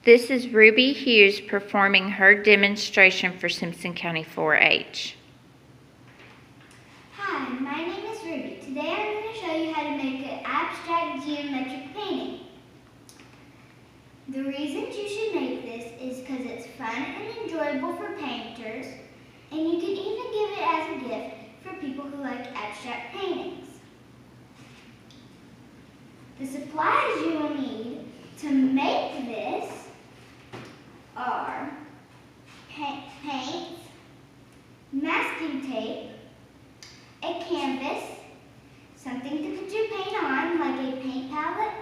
This is Ruby Hughes performing her demonstration for Simpson County 4-H. Hi, my name is Ruby. Today I'm going to show you how to make an abstract geometric painting. The reasons you should make this is because it's fun and enjoyable for painters, and you can even give it as a gift for people who like abstract paintings. The supplies you will need to make this are paint, masking tape, a canvas, something to put your paint on like a paint palette,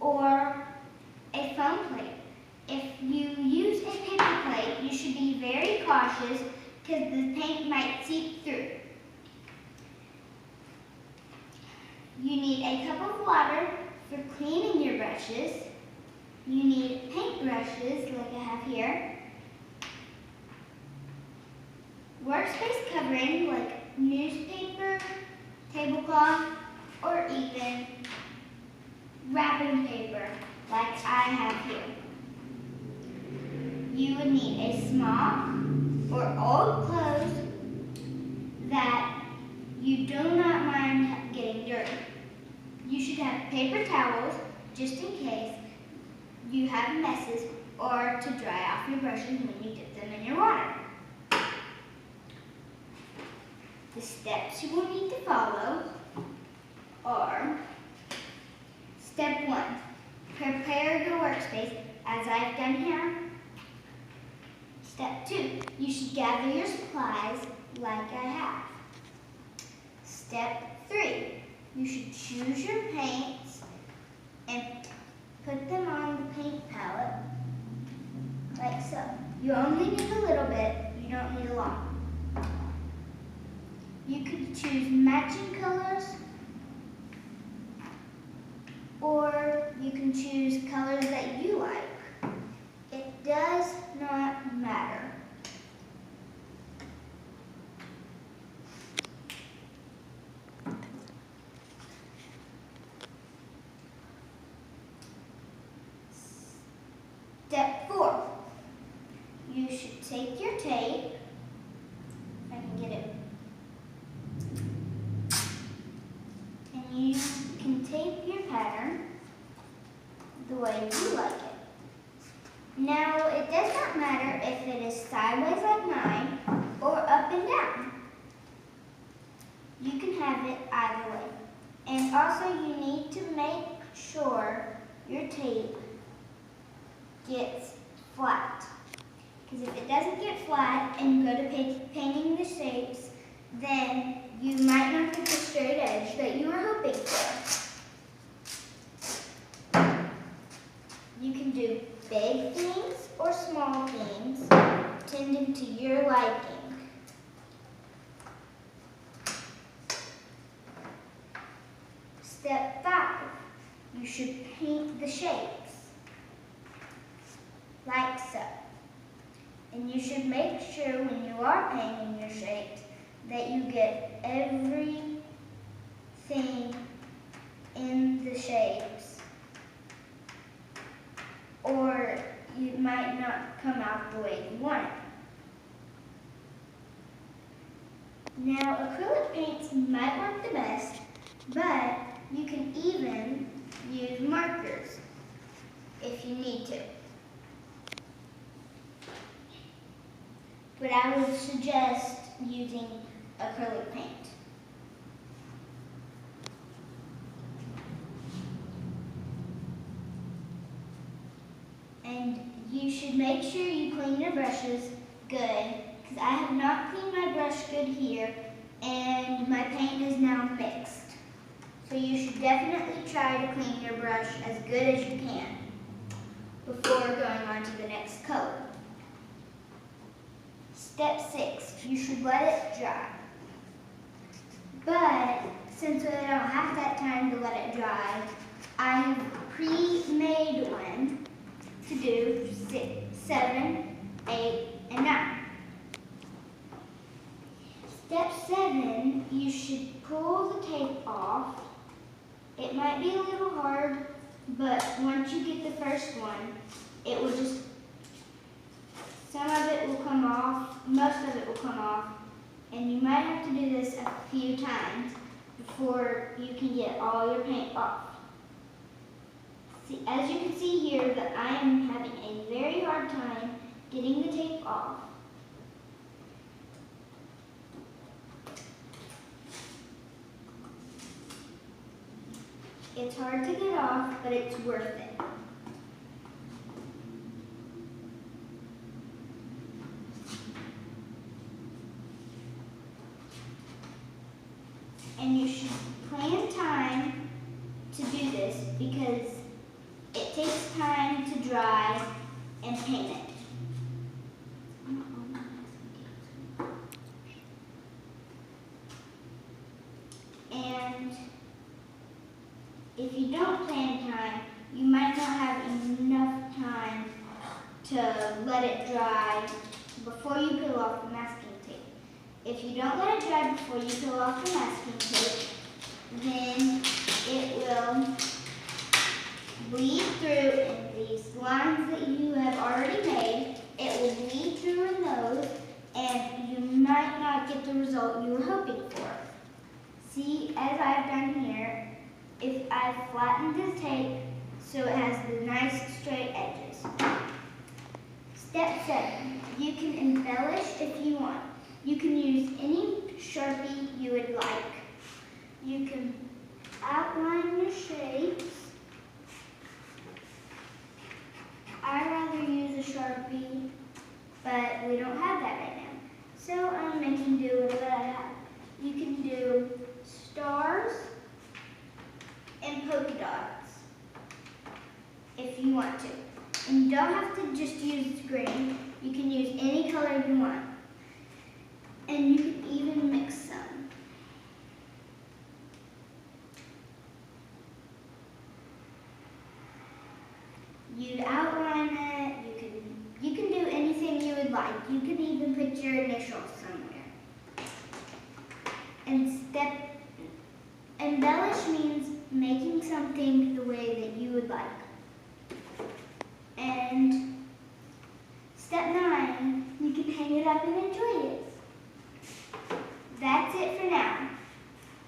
or a foam plate. If you use a paper plate, you should be very cautious because the paint might seep through. You need a cup of water for cleaning your brushes. You need paint brushes like I have here. Workspace covering like newspaper, tablecloth, or even wrapping paper like I have here. You would need a smock or old clothes that you do not mind getting dirty. You should have paper towels just in case you have messes or to dry off your brushes when you dip them in your water. The steps you will need to follow are: Step 1, prepare your workspace as I've done here. Step 2, you should gather your supplies like I have. Step 3, you should choose your paints and put them on the paint palette like so. You only need a little bit, you don't need a lot. You could choose matching colors, or you can choose colors that you like. It does not matter. Step 4, you should take your tape, if I can get it, and you can tape your pattern the way you like it. Now, it does not matter if it is sideways like mine or up and down. You can have it either way. And also you need to make sure your tape gets flat. Because if it doesn't get flat and you go to painting the shapes, then you might not get the straight edge that you were hoping for. You can do big things or small things, tending to your liking. Step 5, you should paint the shapes, like so. And you should make sure when you are painting your shapes that you get everything in the shapes, or it might not come out the way you want it. Now, acrylic paints might work the best, but you can even use markers if you need to. But I would suggest using acrylic paint. And you should make sure you clean your brushes good, because I have not cleaned my brush good here, and my paint is now mixed. So you should definitely try to clean your brush as good as you can before going on to the next color. Step 6, you should let it dry. But since I don't have that time to let it dry, I have pre-made one to do 6, 7, 8, and 9. Step 7, you should pull the tape off. It might be a little hard, but once you get the first one, it will just, some of it will come off, most of it will come off, and you might have to do this a few times before you can get all your paint off. See, as you can see here, that I am having a very hard time getting the tape off. It's hard to get off, but it's worth it. And you should plan time to do this because it takes time to dry and paint it. And if you don't plan time, you might not have enough time to let it dry before you peel off the masking tape. If you don't let it dry before you peel off the masking tape, then it will bleed through in these lines that you have already made. It will bleed through in those, and you might not get the result you were hoping for. See, as I've done here, if I flattened the tape so it has the nice straight edges. Step 7, you can embellish if you want. You can use any Sharpie you would like. You can outline your shapes. I'd rather use a Sharpie, but we don't have that right now. So I'm making do with what I have. You can do stars and polka dots if you want to. And you don't have to just use green. You can use any color you want. And you can even mix some. You'd outline it. You can do anything you would like. You can even put your initials somewhere. And embellish means making something the way that you would like. And step 9, you can hang it up and enjoy it. That's it for now.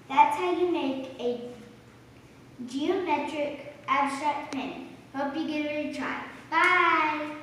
That's how you make a geometric abstract painting. Hope you give it a try. Bye!